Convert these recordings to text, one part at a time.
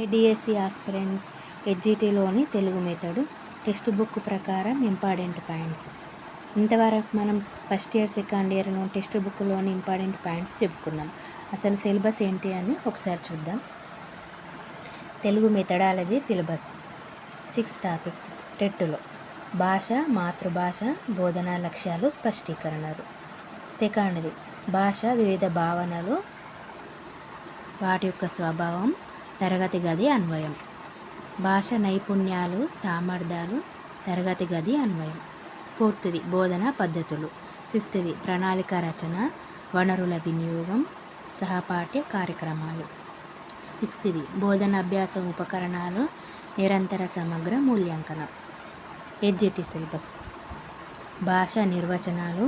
IDSC aspirants హెచ్జిటిలోని Telugu method text book ప్రకారం important points. ఇంతవరకు మనం ఫస్ట్ ఇయర్ సెకండ్ ఇయర్లో టెక్స్ట్ బుక్లోని ఇంపార్టెంట్ పాయింట్స్ చెప్పుకున్నాం. అసలు సిలబస్ ఏంటి అని ఒకసారి చూద్దాం. Telugu methodology syllabus 6 topics. టెట్లో భాష, మాతృభాష, బోధనా లక్ష్యాలు, స్పష్టీకరణలు. సెకండ్ది భాష, వివిధ భావనలు, వాటి యొక్క స్వభావం, తరగతి గది అన్వయం. భాష నైపుణ్యాలు, సామర్థ్యాలు, తరగతి గది అన్వయం. ఫోర్త్ది బోధనా పద్ధతులు. ఫిఫ్త్ది ప్రణాళిక రచన, వనరుల వినియోగం, సహపాఠ్య కార్యక్రమాలు. సిక్స్త్ది బోధనాభ్యాస ఉపకరణాలు, నిరంతర సమగ్ర మూల్యాంకనం. హెచ్జిటి సిలబస్ భాష నిర్వచనాలు,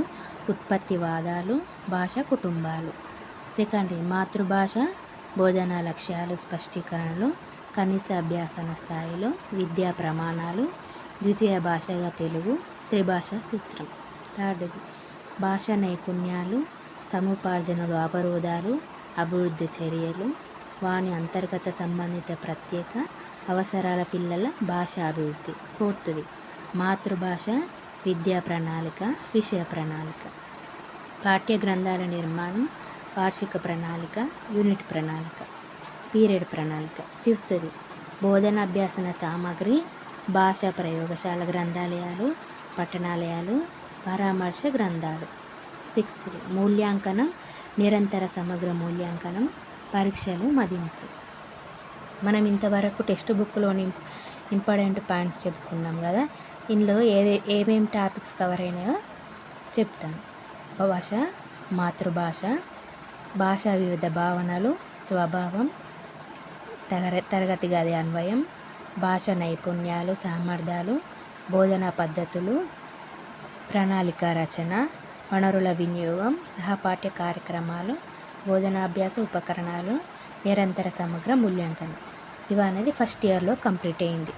ఉత్పత్తివాదాలు, భాష కుటుంబాలు. సెకండ్ది మాతృభాష, బోధనా లక్ష్యాలు, స్పష్టీకరణలు, కనీస అభ్యాసన స్థాయిలో విద్యా ప్రమాణాలు, ద్వితీయ భాషగా తెలుగు, త్రిభాషా సూత్రం. థర్డ్ది భాష నైపుణ్యాలు, సముపార్జనలు, అవరోధాలు, అభివృద్ధి చర్యలు, వాని అంతర్గత సంబంధిత ప్రత్యేక అవసరాల పిల్లల భాషా అభివృద్ధి. ఫోర్త్ది మాతృభాష, విద్యా ప్రణాళిక, విషయ ప్రణాళిక, పాఠ్య గ్రంథాల నిర్మాణం, వార్షిక ప్రణాళిక, యూనిట్ ప్రణాళిక, పీరియడ్ ప్రణాళిక. ఫిఫ్త్ది బోధనాభ్యాసన సామగ్రి, భాషా ప్రయోగశాల గ్రంథాలయాలు, పట్టణాలయాలు, పరామర్శ గ్రంథాలు. సిక్స్త్ది మూల్యాంకనం, నిరంతర సమగ్ర మూల్యాంకనం, పరీక్షలు, మదింపు. మనం ఇంతవరకు టెక్స్ట్ బుక్లోని ఇంపార్టెంట్ పాయింట్స్ చెప్పుకున్నాం కదా. ఇందులో ఏమేమి టాపిక్స్ కవర్ అయినాయో చెప్తాను. భాష, మాతృభాష, భాష వివిధ భావనలు, స్వభావం, తరగతి గది అన్వయం, భాష నైపుణ్యాలు, సామర్థ్యాలు, బోధనా పద్ధతులు, ప్రణాళిక రచన, వనరుల వినియోగం, సహపాఠ్య కార్యక్రమాలు, బోధనాభ్యాస ఉపకరణాలు, నిరంతర సమగ్ర మూల్యాంకనం. ఇవనేది ఫస్ట్ ఇయర్లో కంప్లీట్ అయింది.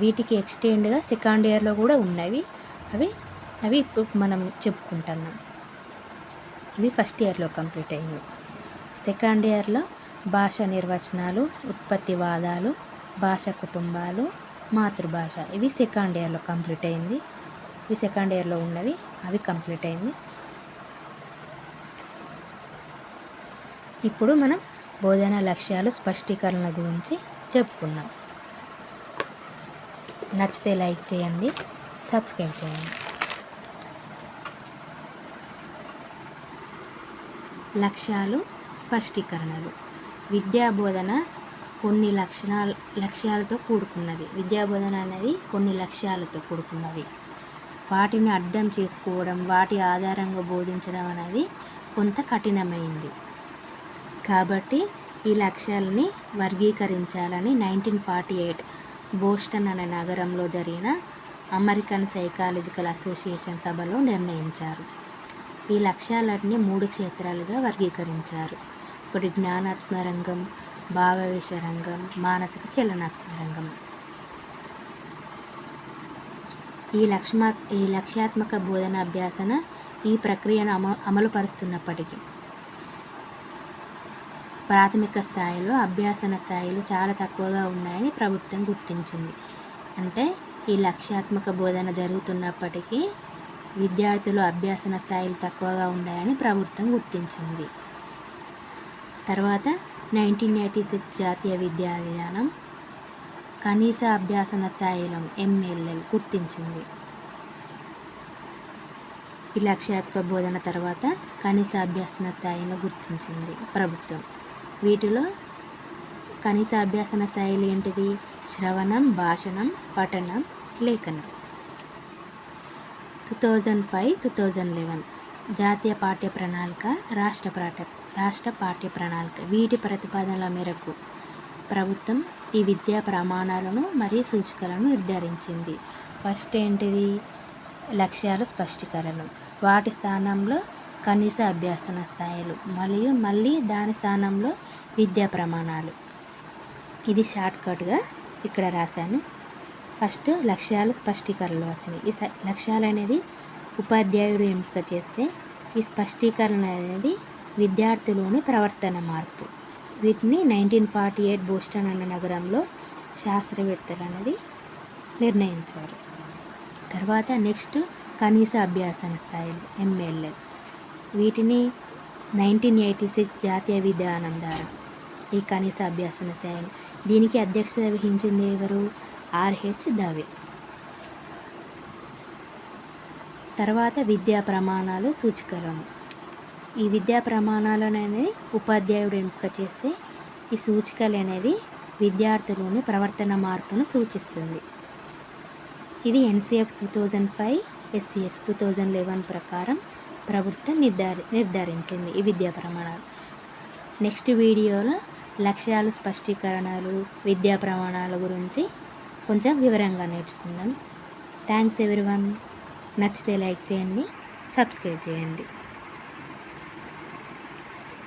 వీటికి ఎక్స్టెండ్గా సెకండ్ ఇయర్లో కూడా ఉన్నవి. అవి ఇప్పుడు మనం చెప్పుకుంటున్నాం. ఇవి ఫస్ట్ ఇయర్లో కంప్లీట్ అయింది. సెకండ్ ఇయర్లో భాష నిర్వచనాలు, ఉత్పత్తివాదాలు, భాష కుటుంబాలు, మాతృభాష, ఇవి సెకండ్ ఇయర్లో కంప్లీట్ అయింది. ఇవి సెకండ్ ఇయర్లో ఉన్నవి, అవి కంప్లీట్ అయింది. ఇప్పుడు మనం బోధనా లక్ష్యాలు, స్పష్టీకరణల గురించి చెప్పుకున్నాం. నచ్చితే లైక్ చేయండి, సబ్స్క్రైబ్ చేయండి. లక్ష్యాలు, స్పష్టీకరణలు. విద్యాబోధన కొన్ని లక్ష్యాలతో కూడుకున్నది. విద్యాబోధన అనేది కొన్ని లక్ష్యాలతో కూడుకున్నది. వాటిని అర్థం చేసుకోవడం, వాటి ఆధారంగా బోధించడం అనేది కొంత కఠినమైంది. కాబట్టి ఈ లక్ష్యాలని వర్గీకరించాలని 1948 బోస్టన్ అనే నగరంలో జరిగిన అమెరికన్ సైకాలజికల్ అసోసియేషన్ సభలో నిర్ణయించారు. ఈ లక్ష్యాలన్నీ 3 క్షేత్రాలుగా వర్గీకరించారు. ఒకటి జ్ఞానాత్మక రంగం, భావావేశ రంగం, మానసిక చలనాత్మక రంగం. ఈ లక్ష్యాత్మక బోధనాభ్యాసన ఈ ప్రక్రియను అమలుపరుస్తున్నప్పటికీ ప్రాథమిక స్థాయిలో అభ్యాసన స్థాయిలు చాలా తక్కువగా ఉన్నాయని ప్రభుత్వం గుర్తించింది. అంటే ఈ లక్ష్యాత్మక బోధన జరుగుతున్నప్పటికీ విద్యార్థులు అభ్యాసన స్థాయిలు తక్కువగా ఉన్నాయని ప్రభుత్వం గుర్తించింది. తర్వాత 1986 జాతీయ విద్యా విధానం కనీస అభ్యాసన స్థాయిలను MLL గుర్తించింది. ఈ లక్ష్యాత్మక బోధన తర్వాత కనీస అభ్యాసన స్థాయిని గుర్తించింది ప్రభుత్వం. వీటిలో కనీస అభ్యాసన స్థాయిలు ఏంటిది? శ్రవణం, భాషణం, పఠనం, లేఖనం. 2005-2011 జాతీయ పాఠ్య ప్రణాళిక, రాష్ట్ర పాఠ్య ప్రణాళిక. వీటి ప్రతిపాదనల మేరకు ప్రభుత్వం ఈ విద్యా ప్రమాణాలను మరియు సూచికలను నిర్ధారించింది. ఫస్ట్ ఏంటిది? లక్ష్యాలు, స్పష్టీకరణలు. వాటి స్థానంలో కనీస అభ్యాసన స్థాయిలు మరియు మళ్ళీ దాని స్థానంలో విద్యా ప్రమాణాలు. ఇది షార్ట్కట్గా ఇక్కడ రాశాను. ఫస్ట్ లక్ష్యాలు, స్పష్టీకరణలు వచ్చినాయి. ఈ లక్ష్యాలు అనేది ఉపాధ్యాయుడు ఎంపిక చేస్తే, ఈ స్పష్టీకరణ అనేది విద్యార్థిలోని ప్రవర్తన మార్పు. వీటిని 1948 బోస్టన్ అనే నగరంలో శాస్త్రవేత్తలు అనేది నిర్ణయించారు. తర్వాత నెక్స్ట్ కనీస అభ్యాసన స్థాయిలు MLL. వీటిని 1986 జాతీయ విధానం ద్వారా ఈ కనీస అభ్యాసన స్థాయిలు. దీనికి అధ్యక్షత వహించింది ఎవరు? RH దవే. తర్వాత విద్యా ప్రమాణాలు సూచికలను. ఈ విద్యా ప్రమాణాలను అనేది ఉపాధ్యాయుడు ఎంపిక చేస్తే ఈ సూచికలు అనేది విద్యార్థులోని ప్రవర్తన మార్పును సూచిస్తుంది. ఇది NCF 2005, SCF 2011 ప్రకారం ప్రభుత్వం నిర్ధారించింది ఈ విద్యా ప్రమాణాలు. నెక్స్ట్ వీడియోలో లక్ష్యాలు, స్పష్టీకరణలు, విద్యా ప్రమాణాల గురించి కొంచెం వివరంగా నేర్చుకుందాం. Thanks everyone. నచ్చితే లైక్ చేయండి, సబ్స్క్రైబ్ చేయండి.